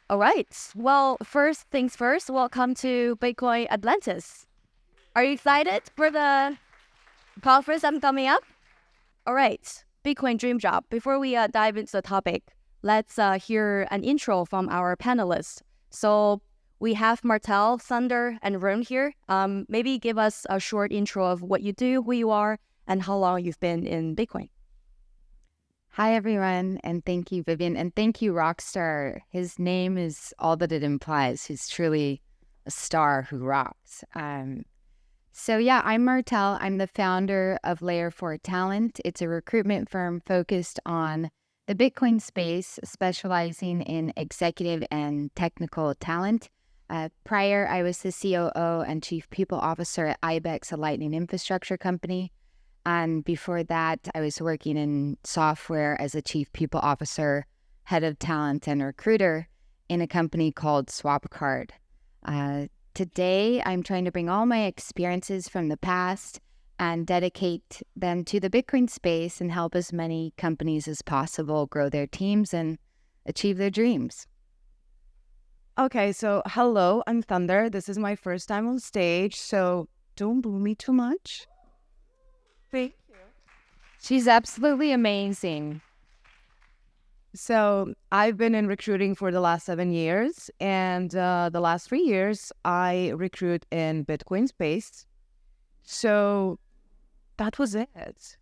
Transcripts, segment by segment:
All right. Well, first things first, welcome to Bitcoin Atlantis. Are you excited for the conference that's coming up? All right. Bitcoin Dream Job. Before we dive into the topic, let's hear an intro from our panelists. So we have Martell, Thunder, and Rune here. Maybe give us a short intro of what you do, who you are, and how long you've been in Bitcoin. Hi, everyone, and thank you, Vivian, and thank you, Rockstar. His name is all that it implies. He's truly a star who rocks. So yeah, I'm Martell. I'm the founder of Layer 4 Talent. It's a recruitment firm focused on the Bitcoin space, specializing in executive and technical talent. Prior, I was the COO and Chief People Officer at Ibex, a Lightning infrastructure company. And before that, I was working in software as a Chief People Officer, Head of Talent and Recruiter in a company called SwapCard. Today, I'm trying to bring all my experiences from the past and dedicate them to the Bitcoin space and help as many companies as possible grow their teams and achieve their dreams. Okay, so hello, I'm Thunder. This is my first time on stage, so don't boo me too much. Thank you. She's absolutely amazing. So I've been in recruiting for the last 7 years, and the last 3 years I recruit in Bitcoin space. So that was it.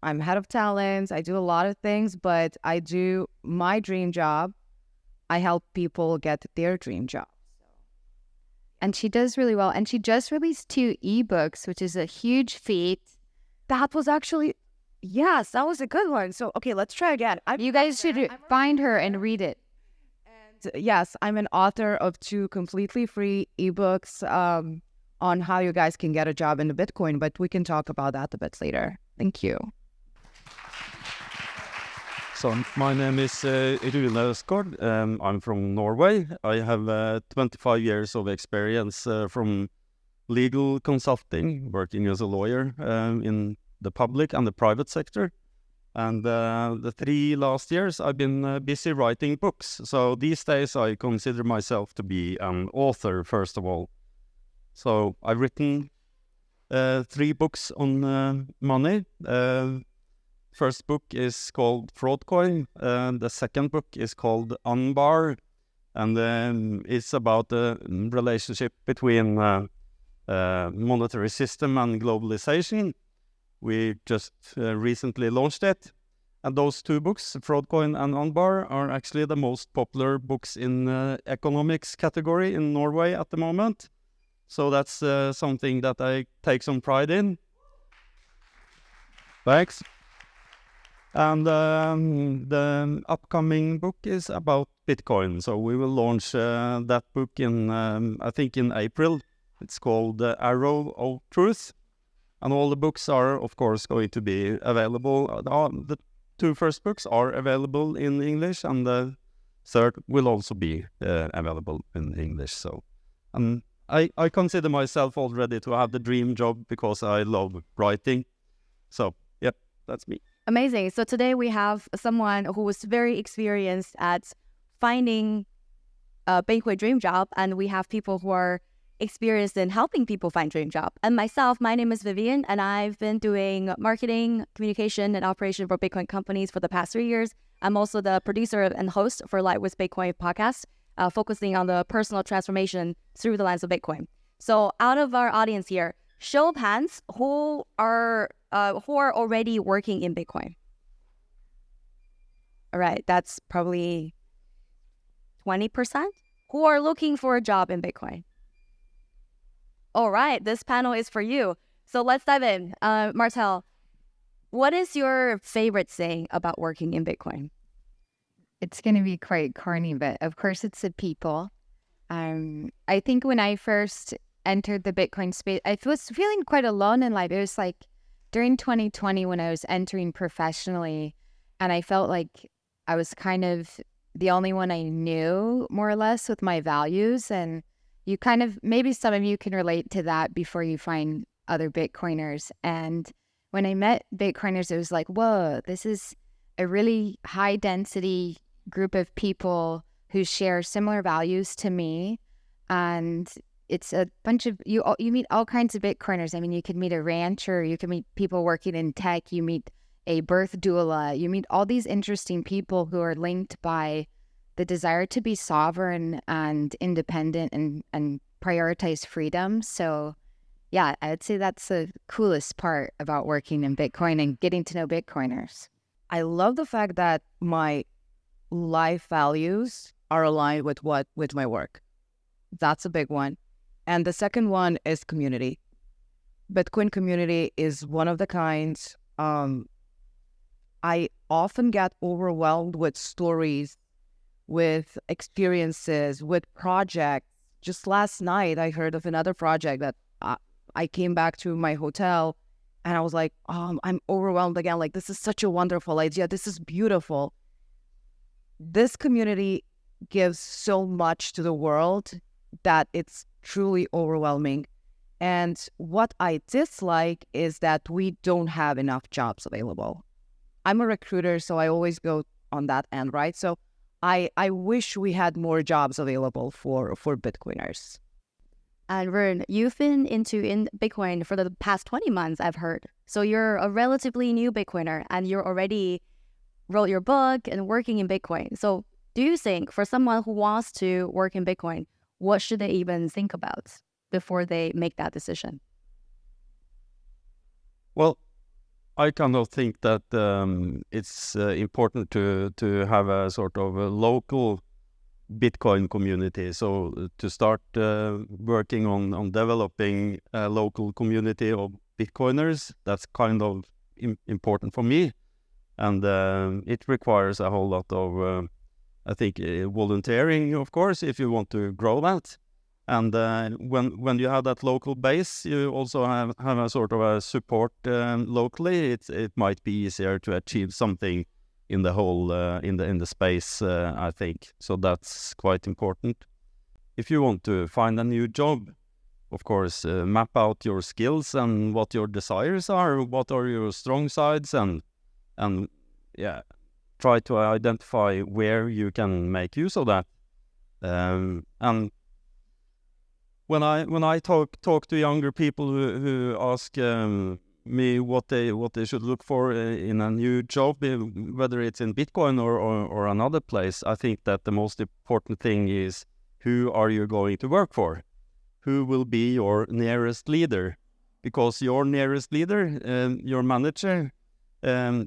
I'm head of talent. I do a lot of things, but I do my dream job. I help people get their dream job. And she does really well. And she just released 2 ebooks, which is a huge feat. That was actually, yes, that was a good one. So, okay, let's try again. You guys should find her and read it. And yes, I'm an author of 2 completely free ebooks on how you guys can get a job in the Bitcoin, but we can talk about that a bit later. Thank you. So my name is Rune Østgård. I'm from Norway. I have 25 years of experience from legal consulting, working as a lawyer in the public and the private sector. And the 3 last years, I've been busy writing books. So these days, I consider myself to be an author, first of all. So I've written 3 books on money. First book is called Fraudcoin. The second book is called Unbar. And it's about the relationship between monetary system and globalization. We just recently launched it. And those 2 books, Fraudcoin and Unbar, are actually the most popular books in economics category in Norway at the moment. So that's something that I take some pride in. Thanks. And the upcoming book is about Bitcoin. So we will launch that book in, I think in April. It's called Arrow of Truth. And all the books are, of course, going to be available. The 2 first books are available in English, and the third will also be available in English. So I consider myself already to have the dream job because I love writing. So, yeah, that's me. Amazing. So today we have someone who was very experienced at finding a Bitcoin dream job, and we have people who are experienced in helping people find dream job. And myself, my name is Vivian, and I've been doing marketing, communication, and operation for Bitcoin companies for the past 3 years. I'm also the producer and host for Light with Bitcoin podcast, focusing on the personal transformation through the lens of Bitcoin. So out of our audience here, show of hands who are already working in Bitcoin. All right, that's probably 20%. Who are looking for a job in Bitcoin? All right, this panel is for you. So let's dive in. Martell, what is your favorite thing about working in Bitcoin? It's going to be quite corny, but of course it's the people. I think when I first entered the Bitcoin space, I was feeling quite alone in life. It was like during 2020 when I was entering professionally, and I felt like I was kind of the only one I knew, more or less, with my values. And you kind of, maybe some of you can relate to that before you find other Bitcoiners. And when I met Bitcoiners, it was like, whoa, this is a really high density group of people who share similar values to me. And it's a bunch of, you meet all kinds of Bitcoiners. I mean, you could meet a rancher, you can meet people working in tech, you meet a birth doula, you meet all these interesting people who are linked by the desire to be sovereign and independent and prioritize freedom. So yeah, I'd say that's the coolest part about working in Bitcoin and getting to know Bitcoiners. I love the fact that my life values are aligned with my work. That's a big one. And the second one is community. Bitcoin community is one of the kinds. I often get overwhelmed with stories, with experiences, with projects. Just last night, I heard of another project that I came back to my hotel and I was like, I'm overwhelmed again. Like, this is such a wonderful idea. This is beautiful. This community gives so much to the world that it's truly overwhelming. And what I dislike is that we don't have enough jobs available. I'm a recruiter, so I always go on that end, right? So I wish we had more jobs available for Bitcoiners. And Rune, you've been in Bitcoin for the past 20 months, I've heard. So you're a relatively new Bitcoiner and you're already wrote your book and working in Bitcoin. So do you think for someone who wants to work in Bitcoin, what should they even think about before they make that decision? Well, I kind of think that it's important to have a sort of a local Bitcoin community. So to start working on developing a local community of Bitcoiners, that's kind of important for me. And it requires a whole lot of, I think, volunteering, of course, if you want to grow that. And when you have that local base, you also have a sort of a support locally. It might be easier to achieve something in the whole in the space, I think. So that's quite important. If you want to find a new job, of course, map out your skills and what your desires are, what are your strong sides, and yeah, try to identify where you can make use of that. And when I talk to younger people who ask me what they should look for in a new job, whether it's in Bitcoin or another place, I think that the most important thing is, who are you going to work for? Who will be your nearest leader? Because your nearest leader, your manager,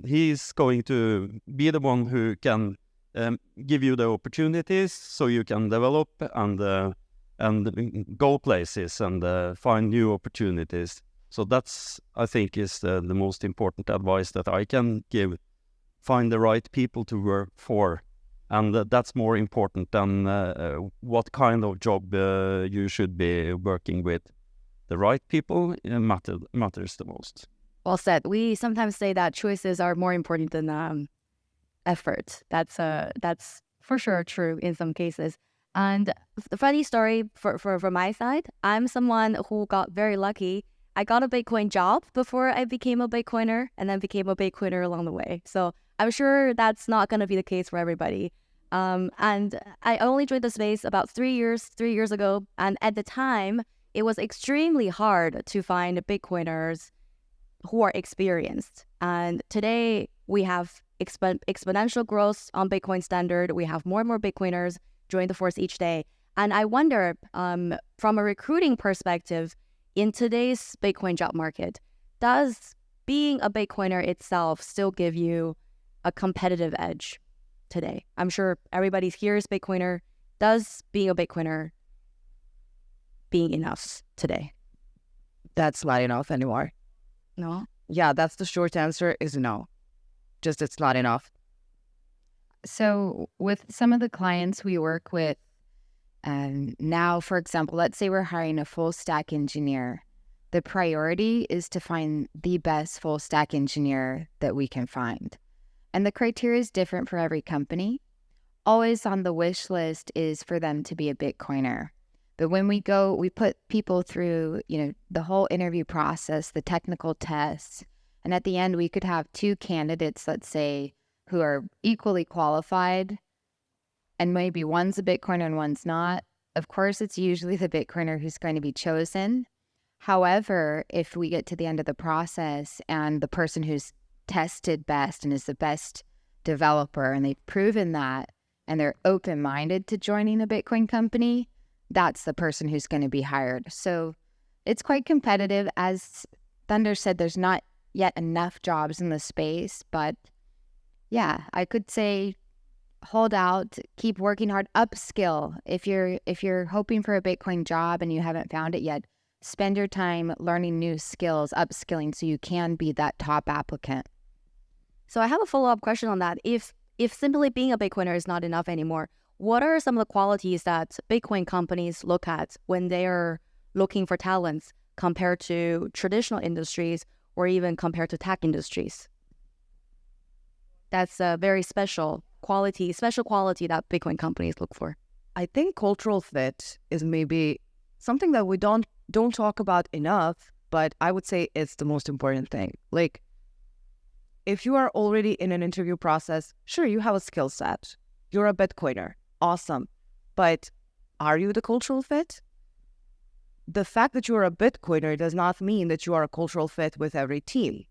he's going to be the one who can give you the opportunities so you can develop and go places and find new opportunities. So that's, I think, is the most important advice that I can give. Find the right people to work for. And that's more important than what kind of job you should be working with. The right people matters the most. Well said. We sometimes say that choices are more important than effort. That's for sure true in some cases. And the funny story for my side, I'm someone who got very lucky. I got a Bitcoin job before I became a Bitcoiner, and then became a Bitcoiner along the way. So I'm sure that's not going to be the case for everybody. And I only joined the space about 3 years ago. And at the time, it was extremely hard to find Bitcoiners who are experienced. And today we have exponential growth on Bitcoin Standard. We have more and more Bitcoiners join the force each day. And I wonder, from a recruiting perspective, in today's Bitcoin job market, does being a Bitcoiner itself still give you a competitive edge today? I'm sure everybody here is Bitcoiner. Does being a Bitcoiner being enough today? That's not enough anymore. No? Yeah, that's the short answer is no. Just it's not enough. So with some of the clients we work with now, for example, let's say we're hiring a full stack engineer. The priority is to find the best full stack engineer that we can find. And the criteria is different for every company. Always on the wish list is for them to be a Bitcoiner. But when we go, we put people through, the whole interview process, the technical tests. And at the end, we could have 2 candidates, let's say, who are equally qualified, and maybe one's a Bitcoiner and one's not, of course, it's usually the Bitcoiner who's going to be chosen. However, if we get to the end of the process and the person who's tested best and is the best developer and they've proven that and they're open-minded to joining a Bitcoin company, that's the person who's going to be hired. So it's quite competitive. As Thunder said, there's not yet enough jobs in the space, but yeah, I could say hold out, keep working hard, upskill. If you're hoping for a Bitcoin job and you haven't found it yet, spend your time learning new skills, upskilling so you can be that top applicant. So I have a follow-up question on that. If simply being a Bitcoiner is not enough anymore, what are some of the qualities that Bitcoin companies look at when they are looking for talents compared to traditional industries or even compared to tech industries? That's a very special quality that Bitcoin companies look for. I think cultural fit is maybe something that we don't talk about enough, but I would say it's the most important thing. Like, if you are already in an interview process, sure, you have a skill set. You're a Bitcoiner. Awesome. But are you the cultural fit? The fact that you are a Bitcoiner does not mean that you are a cultural fit with every team.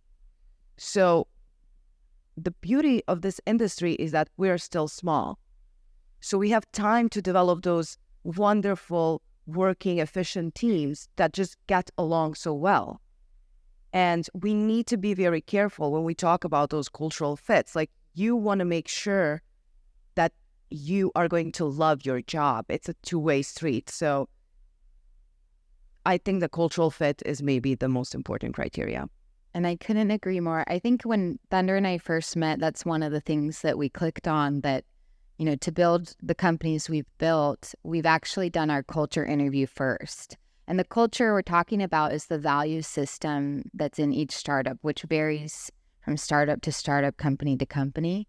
So the beauty of this industry is that we're still small. So we have time to develop those wonderful, working, efficient teams that just get along so well. And we need to be very careful when we talk about those cultural fits. Like, you want to make sure that you are going to love your job. It's a two-way street. So I think the cultural fit is maybe the most important criteria. And I couldn't agree more. I think when Thunder and I first met, that's one of the things that we clicked on, that, you know, to build the companies we've built, we've actually done our culture interview first. And the culture we're talking about is the value system that's in each startup, which varies from startup to startup, company to company.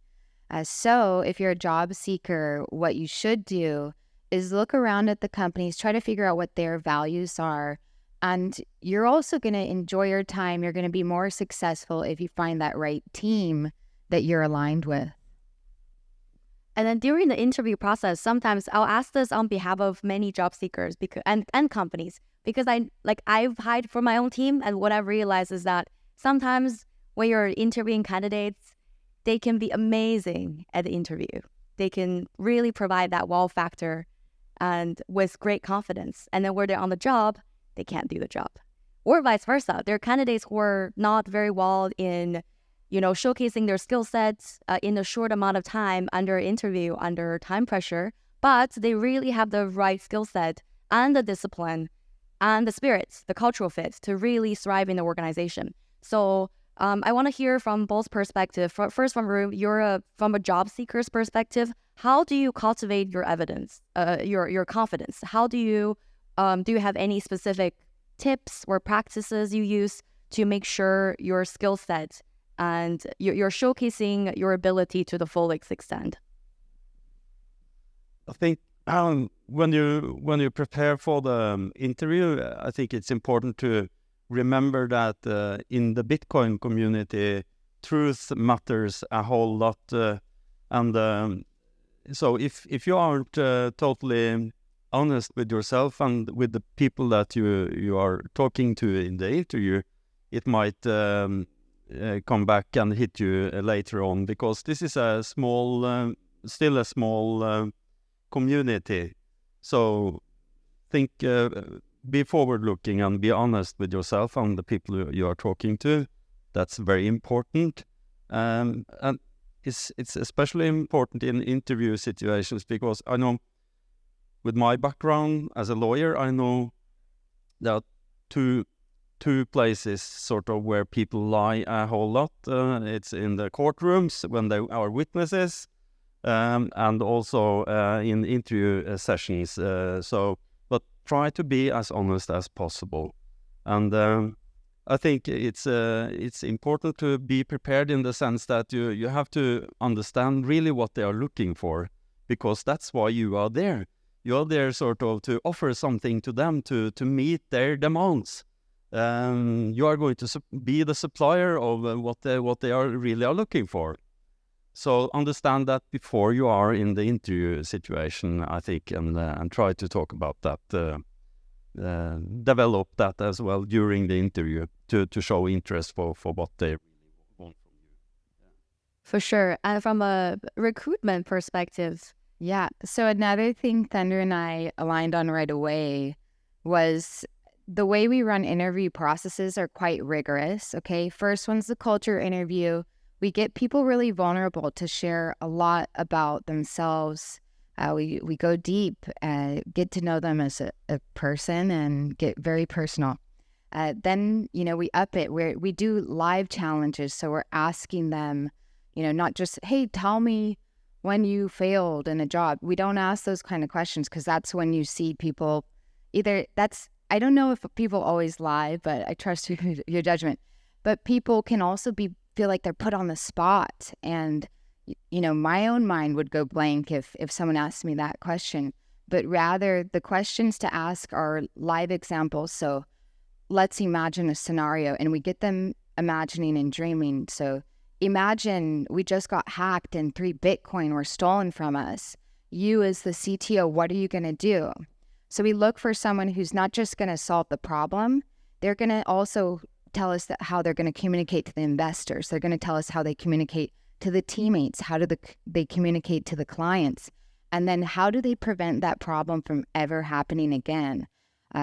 So if you're a job seeker, what you should do is look around at the companies, try to figure out what their values are. And you're also going to enjoy your time. You're going to be more successful if you find that right team that you're aligned with. And then during the interview process, sometimes I'll ask this on behalf of many job seekers and companies, because I've hired for my own team, and what I've realized is that sometimes when you're interviewing candidates, they can be amazing at the interview. They can really provide that wow factor and with great confidence. And then when they're on the job, they can't do the job. Or vice versa. There are candidates who are not very well in showcasing their skill sets in a short amount of time under interview, under time pressure, but they really have the right skill set and the discipline and the spirits, the cultural fit to really thrive in the organization. So I want to hear from both perspectives. First, from Rune, from a job seeker's perspective, how do you cultivate your evidence, your confidence? How do you have any specific tips or practices you use to make sure your skill set and you're showcasing your ability to the full extent? I think when you prepare for the interview, I think it's important to remember that in the Bitcoin community, truth matters a whole lot. So if you aren't totally honest with yourself and with the people that you are talking to in the interview, it might come back and hit you later on, because this is still a small community. So think, be forward-looking and be honest with yourself and the people you are talking to. That's very important. And it's especially important in interview situations, because I know with my background as a lawyer, I know that two places sort of where people lie a whole lot. It's in the courtrooms when they are witnesses, and also in interview sessions. But try to be as honest as possible. And I think it's important to be prepared in the sense that you have to understand really what they are looking for, because that's why you are there. You are there sort of to offer something to them to meet their demands. You are going to be the supplier of what they are really looking for. So understand that before you are in the interview situation, I think, and try to talk about that, develop that as well during the interview to show interest for what they really want from you. For sure. And from a recruitment perspective. Yeah. So another thing Thunder and I aligned on right away was the way we run interview processes are quite rigorous. Okay. First one's the culture interview. We get people really vulnerable to share a lot about themselves. We go deep, get to know them as a person and get very personal. Then, we up it. We do live challenges. So we're asking them, not just, hey, tell me when you failed in a job. We don't ask those kind of questions because that's when you see people I don't know if people always lie, but I trust your judgment. But people can also feel like they're put on the spot. And, my own mind would go blank if someone asked me that question. But rather, the questions to ask are live examples. So let's imagine a scenario and we get them imagining and dreaming. So imagine we just got hacked and 3 Bitcoin were stolen from us. You as the CTO, what are you going to do? So we look for someone who's not just going to solve the problem. They're going to also tell us how they're going to communicate to the investors. They're going to tell us how they communicate to the teammates. How do they communicate to the clients? And then how do they prevent that problem from ever happening again?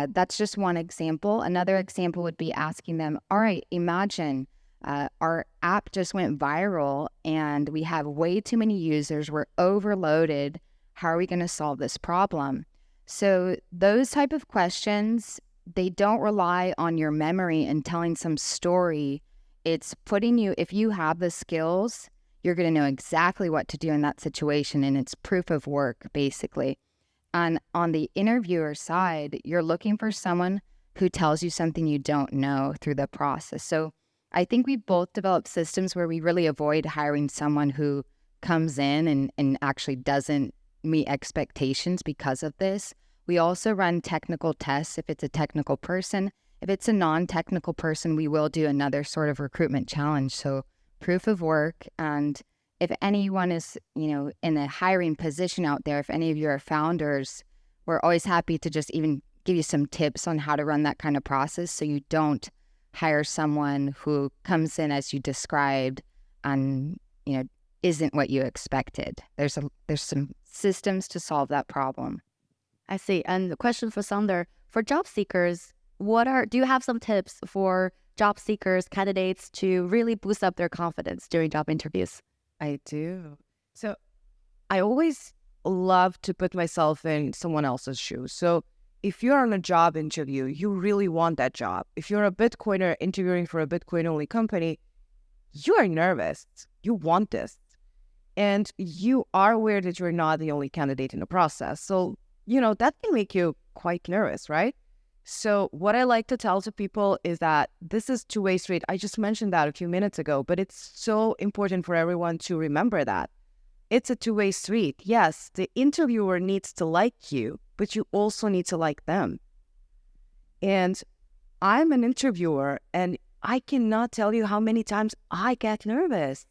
That's just one example. Another example would be asking them, all right, imagine our app just went viral and we have way too many users. We're overloaded. How are we going to solve this problem? So those type of questions, they don't rely on your memory and telling some story. It's putting you, if you have the skills, you're going to know exactly what to do in that situation. And it's proof of work, basically. And on the interviewer side, you're looking for someone who tells you something you don't know through the process. So I think we both developed systems where we really avoid hiring someone who comes in and actually doesn't meet expectations because of this. We also run technical tests if it's a technical person. If it's a non-technical person, we will do another sort of recruitment challenge. So proof of work. And if anyone is, in a hiring position out there, if any of you are founders, we're always happy to just even give you some tips on how to run that kind of process so you don't hire someone who comes in as you described and, isn't what you expected. There's some systems to solve that problem. I see. And the question for Sander, for job seekers, do you have some tips for job seekers, candidates to really boost up their confidence during job interviews? I do. So I always love to put myself in someone else's shoes. So if you're on a job interview, you really want that job. If you're a Bitcoiner interviewing for a Bitcoin-only company, you are nervous. You want this. And you are aware that you're not the only candidate in the process. So, that can make you quite nervous, right? So what I like to tell to people is that this is two-way street. I just mentioned that a few minutes ago, but it's so important for everyone to remember that. It's a two-way street. Yes, the interviewer needs to like you, but you also need to like them. And I'm an interviewer, and I cannot tell you how many times I get nervous.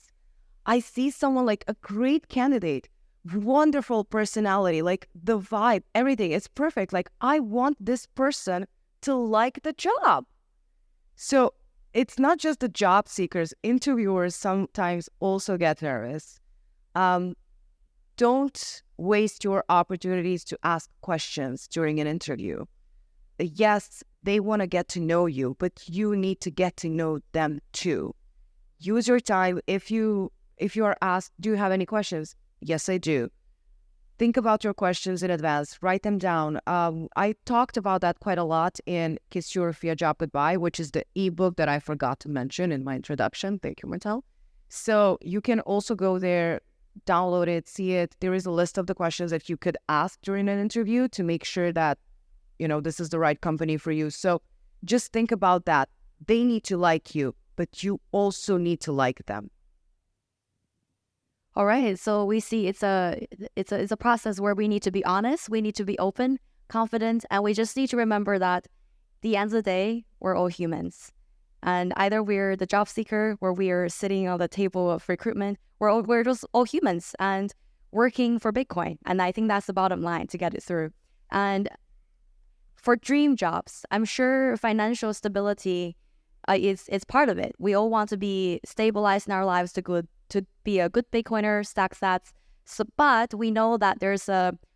I see someone like a great candidate, wonderful personality, like the vibe, everything, it's perfect. Like I want this person to like the job. So it's not just the job seekers, interviewers sometimes also get nervous. Don't waste your opportunities to ask questions during an interview. Yes, they want to get to know you, but you need to get to know them too. Use your time. If you are asked, do you have any questions? Yes, I do. Think about your questions in advance. Write them down. I talked about that quite a lot in Kiss Your Fear Job Goodbye, which is the ebook that I forgot to mention in my introduction. Thank you, Martell. So you can also go there, download it, see it. There is a list of the questions that you could ask during an interview to make sure that, this is the right company for you. So just think about that. They need to like you, but you also need to like them. All right. So we see it's a process where we need to be honest, we need to be open, confident, and we just need to remember that at the end of the day, we're all humans. And either we're the job seeker or we're sitting on the table of recruitment, we're just all humans and working for Bitcoin. And I think that's the bottom line to get it through. And for dream jobs, I'm sure financial stability is part of it. We all want to be stabilized in our lives to be a good Bitcoiner, stack sats. So, but we know that there's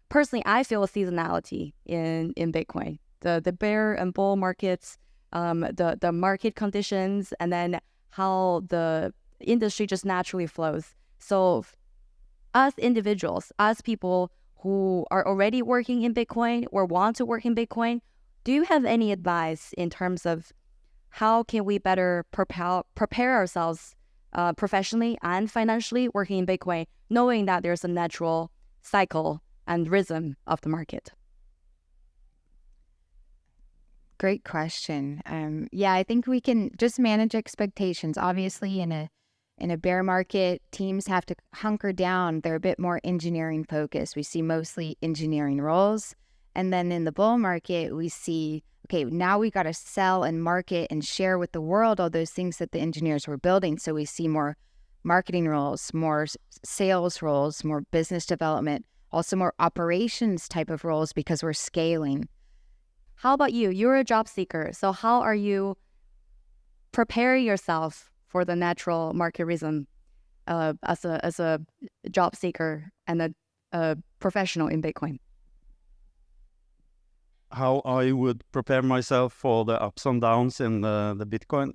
personally, I feel a seasonality in Bitcoin. The bear and bull markets, the market conditions, and then how the industry just naturally flows. So us individuals, us people who are already working in Bitcoin or want to work in Bitcoin, do you have any advice in terms of how can we better prepare ourselves professionally and financially working in Bitcoin, knowing that there's a natural cycle and rhythm of the market? Great question. Yeah, I think we can just manage expectations. Obviously, in a bear market, teams have to hunker down. They're a bit more engineering focused. We see mostly engineering roles. And then in the bull market, we see, okay, now we got to sell and market and share with the world all those things that the engineers were building. So we see more marketing roles, more sales roles, more business development, also more operations type of roles because we're scaling. How about you? You're a job seeker. So how are you preparing yourself for the natural market rhythm as a job seeker and a professional in Bitcoin? How I would prepare myself for the ups and downs in the Bitcoin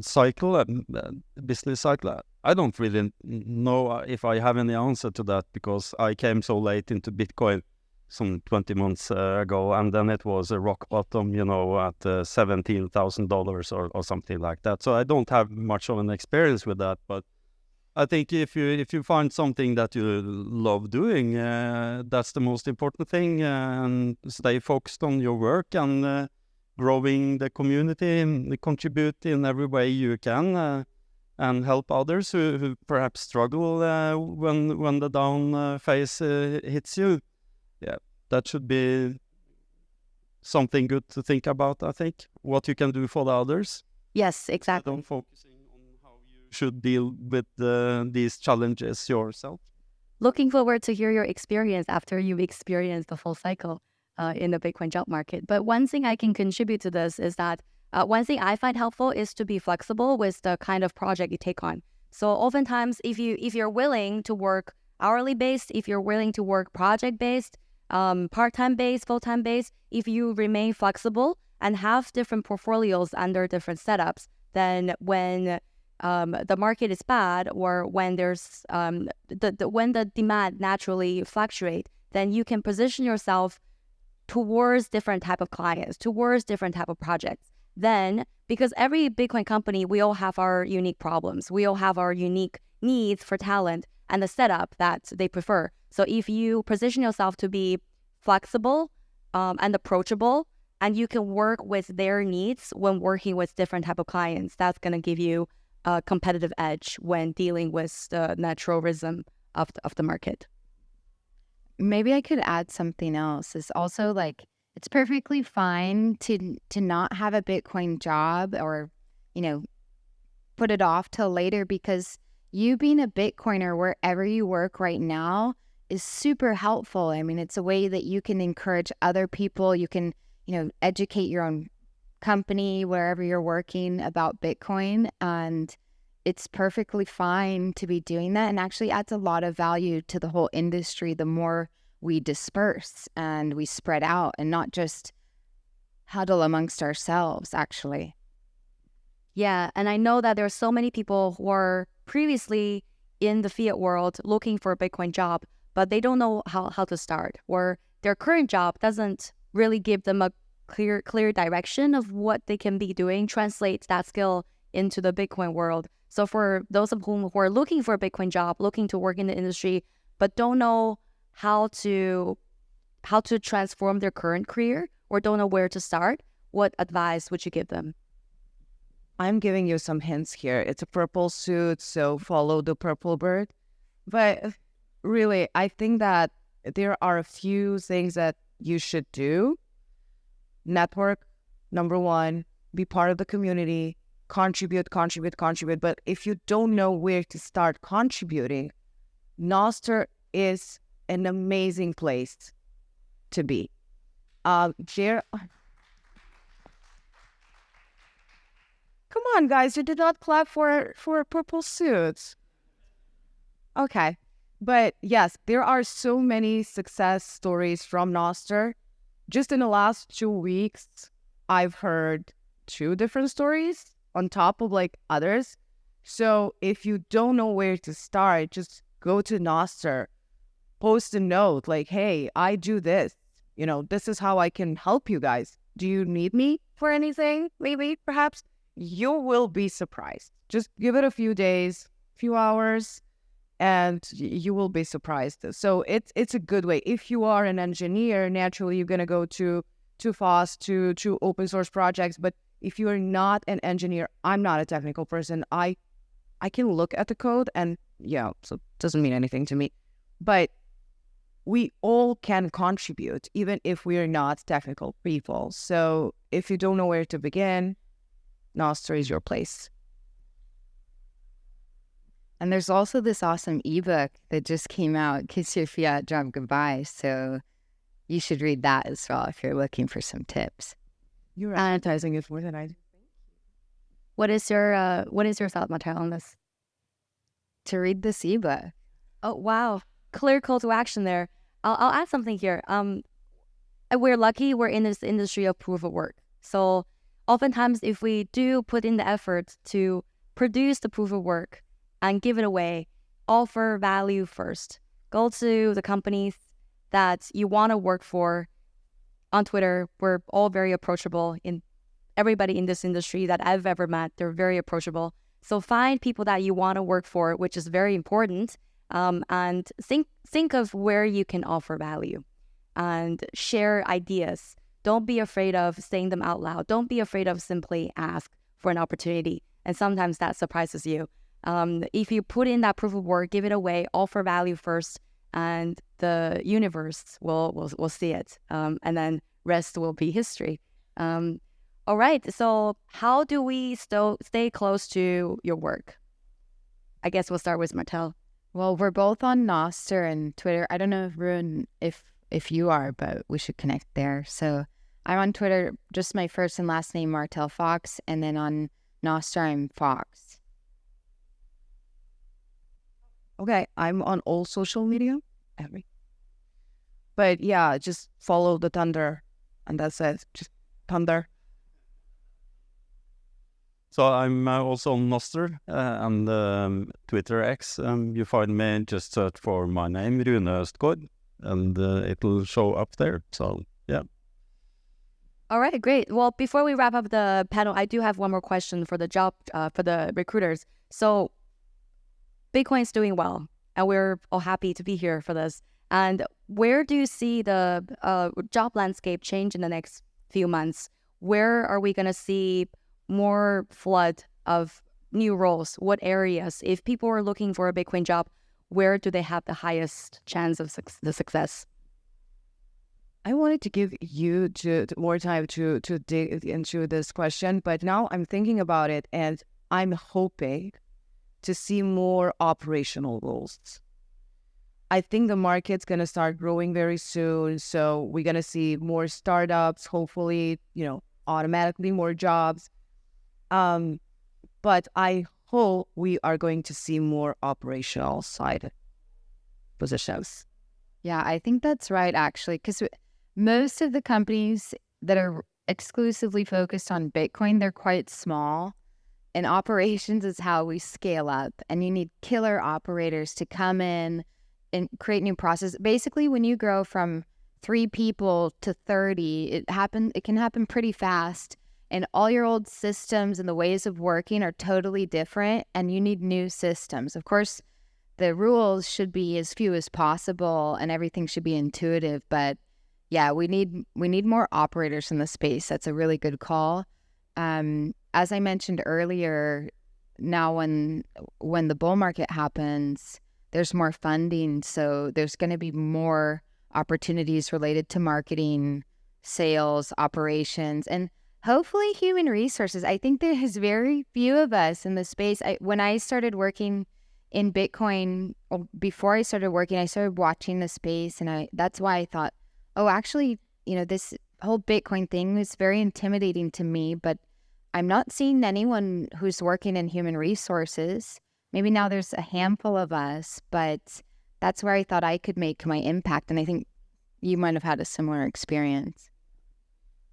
cycle, business cycle. I don't really know if I have any answer to that because I came so late into Bitcoin some 20 months ago, and then it was a rock bottom, at $17,000 or something like that. So I don't have much of an experience with that, but I think if you find something that you love doing, that's the most important thing, and stay focused on your work and growing the community and contribute in every way you can and help others who perhaps struggle when the down phase hits you. Yeah, that should be something good to think about, I think, what you can do for the others. Yes, exactly. Don't focusing on how you should deal with these challenges yourself. Looking forward to hear your experience after you've experienced the full cycle in the Bitcoin job market. But one thing I can contribute to this is that one thing I find helpful is to be flexible with the kind of project you take on. So oftentimes, if you're willing to work hourly based, if you're willing to work project based, part-time based, full-time based, if you remain flexible and have different portfolios under different setups, then when the market is bad or when there's when the demand naturally fluctuate, then you can position yourself towards different type of clients, towards different type of projects. Then, because every Bitcoin company, we all have our unique problems. We all have our unique needs for talent and the setup that they prefer. So if you position yourself to be flexible and approachable, and you can work with their needs when working with different type of clients, that's going to give you a competitive edge when dealing with the natural rhythm of the market. Maybe I could add something else. Is also like it's perfectly fine to not have a Bitcoin job or, put it off till later, because you being a Bitcoiner wherever you work right now is super helpful. I mean, it's a way that you can encourage other people. You can, educate your own company wherever you're working about Bitcoin. And it's perfectly fine to be doing that, and actually adds a lot of value to the whole industry the more we disperse and we spread out and not just huddle amongst ourselves, actually. Yeah, and I know that there are so many people who are previously in the fiat world looking for a Bitcoin job, but they don't know how to start, or their current job doesn't really give them a clear direction of what they can be doing, translate that skill into the Bitcoin world. So for those of whom who are looking for a Bitcoin job, looking to work in the industry, but don't know how to transform their current career or don't know where to start, what advice would you give them? I'm giving you some hints here. It's a purple suit, so follow the purple bird. But really, I think that there are a few things that you should do. Network, number one. be part of the community, contribute. But if you don't know where to start contributing, Nostr is an amazing place to be. Come on, guys, you did not clap for purple suits. Okay. But yes, there are so many success stories from Nostr. Just in the last 2 weeks, I've heard 2 different stories on top of like others. So if you don't know where to start, just go to Nostr, post a note like, hey, I do this. You know, this is how I can help you guys. Do you need me for anything? Maybe, perhaps. You will be surprised. Just give it a few days, few hours, and you will be surprised. So it's a good way. If you are an engineer, naturally you're going to go to FOSS, to open source projects. But if you are not an engineer, I'm not a technical person. I can look at the code and so it doesn't mean anything to me. But we all can contribute, even if we are not technical people. So if you don't know where to begin, Nostr is your place. And there's also this awesome ebook that just came out, Kiss Your Fiat Job Goodbye. So you should read that as well if you're looking for some tips. You're advertising it more than I do. What is your thought, Martell, on this? To read this ebook. Oh, wow. Clear call to action there. I'll add something here. We're lucky we're in this industry of proof of work. So oftentimes if we do put in the effort to produce the proof of work and give it away, offer value first. Go to the companies that you want to work for. On Twitter, we're all very approachable. Everybody in this industry that I've ever met, they're very approachable. So find people that you want to work for, which is very important. And think of where you can offer value and share ideas. Don't be afraid of saying them out loud. Don't be afraid of simply ask for an opportunity. And sometimes that surprises you. If you put in that proof of work, give it away, offer value first, and the universe will see it. And then rest will be history. All right. So how do we still stay close to your work? I guess we'll start with Martell. Well, we're both on Nostr and Twitter. I don't know, Rune, if you are, but we should connect there. So I'm on Twitter, just my first and last name, Martell Fox, and then on Nostr, I'm Fox. Okay, I'm on all social media. But yeah, just follow the thunder, and that's it. Just thunder. So I'm also on Nostr and Twitter X. You find me, just search for my name, Rune Østgård, and it'll show up there. So yeah. All right, great. Well, before we wrap up the panel, I do have one more question for the for the recruiters. So Bitcoin's doing well, and we're all happy to be here for this. And where do you see the job landscape change in the next few months? Where are we going to see more flood of new roles? What areas? If people are looking for a Bitcoin job, where do they have the highest chance of the success? I wanted to give you more time to dig into this question, but now I'm thinking about it, and I'm hoping to see more operational roles. I think the market's going to start growing very soon, so we're going to see more startups, hopefully, automatically more jobs. But I hope we are going to see more operational side positions. Yeah, I think that's right, actually, because most of the companies that are exclusively focused on Bitcoin, they're quite small. And operations is how we scale up. And you need killer operators to come in and create new processes. Basically, when you grow from 3 people to 30, it can happen pretty fast. And all your old systems and the ways of working are totally different, and you need new systems. Of course, the rules should be as few as possible, and everything should be intuitive. But yeah, we need more operators in the space. That's a really good call. As I mentioned earlier, now when the bull market happens, there's more funding, so there's going to be more opportunities related to marketing, sales, operations, and Hopefully human resources. I think there's very few of us in the space. When I started working in Bitcoin, or before I started working, I started watching the space, and that's why I thought, oh, actually, this whole Bitcoin thing was very intimidating to me, but I'm not seeing anyone who's working in human resources. Maybe now there's a handful of us, but that's where I thought I could make my impact. And I think you might have had a similar experience.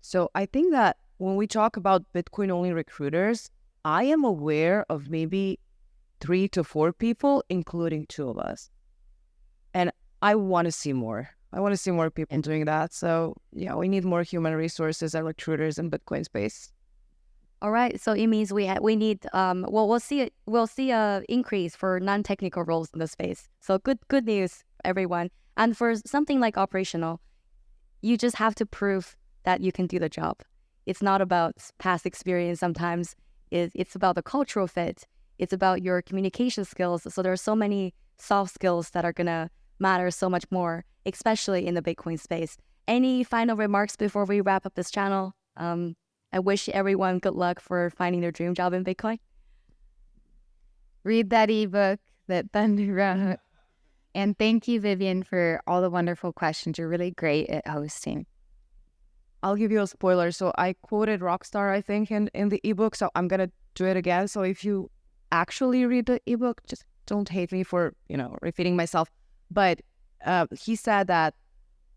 So I think that when we talk about Bitcoin-only recruiters, I am aware of maybe 3 to 4 people, including 2 of us. And I want to see more. I want to see more people doing that. So yeah, we need more human resources and recruiters in Bitcoin space. All right, so it means we need we'll see a increase for non-technical roles in the space. So good news, everyone. And for something like operational, you just have to prove that you can do the job. It's not about past experience. Sometimes it's about the cultural fit. It's about your communication skills. So there are so many soft skills that are gonna matter so much more, especially in the Bitcoin space. Any final remarks before we wrap up this channel? I wish everyone good luck for finding their dream job in Bitcoin. Read that ebook that Thunder wrote. And thank you, Vivian, for all the wonderful questions. You're really great at hosting. I'll give you a spoiler. So I quoted Rockstar, I think, in the ebook. So I'm going to do it again. So if you actually read the ebook, just don't hate me for, repeating myself. But he said that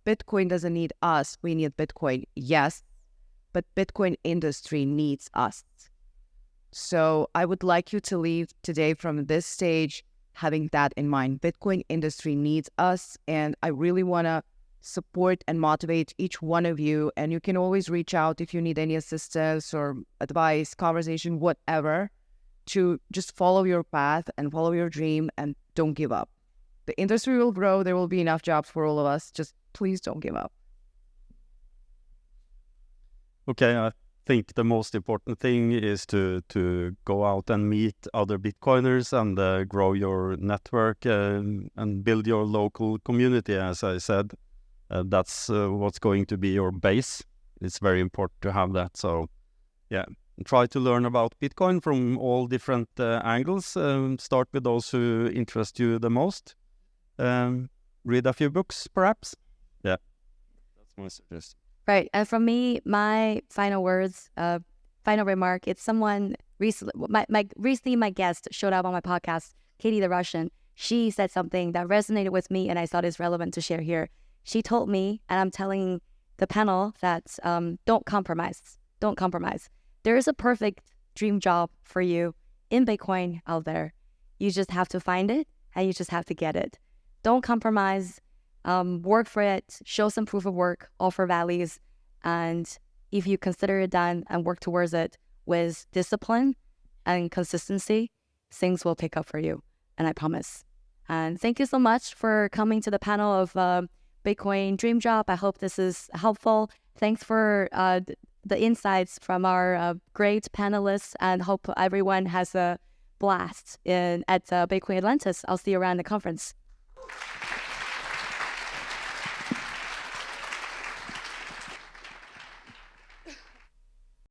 Bitcoin doesn't need us. We need Bitcoin. Yes. But Bitcoin industry needs us. So I would like you to leave today from this stage having that in mind. Bitcoin industry needs us, and I really want to support and motivate each one of you. And you can always reach out if you need any assistance or advice, conversation, whatever, to just follow your path and follow your dream and don't give up. The industry will grow. There will be enough jobs for all of us. Just please don't give up. Okay, I think the most important thing is to go out and meet other Bitcoiners and grow your network and build your local community. As I said, that's what's going to be your base. It's very important to have that. So yeah, try to learn about Bitcoin from all different angles. Start with those who interest you the most. Read a few books, perhaps. Yeah, that's my suggestion. Right. And from me, my final words, final remark, it's someone recently, recently my guest showed up on my podcast, Katie the Russian. She said something that resonated with me and I thought is relevant to share here. She told me, and I'm telling the panel that don't compromise. Don't compromise. There is a perfect dream job for you in Bitcoin out there. You just have to find it and you just have to get it. Don't compromise. Work for it, show some proof of work, offer values, and if you consider it done and work towards it with discipline and consistency, things will pick up for you, and I promise. And thank you so much for coming to the panel of Bitcoin Dream Job. I hope this is helpful. Thanks for the insights from our great panelists, and hope everyone has a blast at Bitcoin Atlantis. I'll see you around the conference.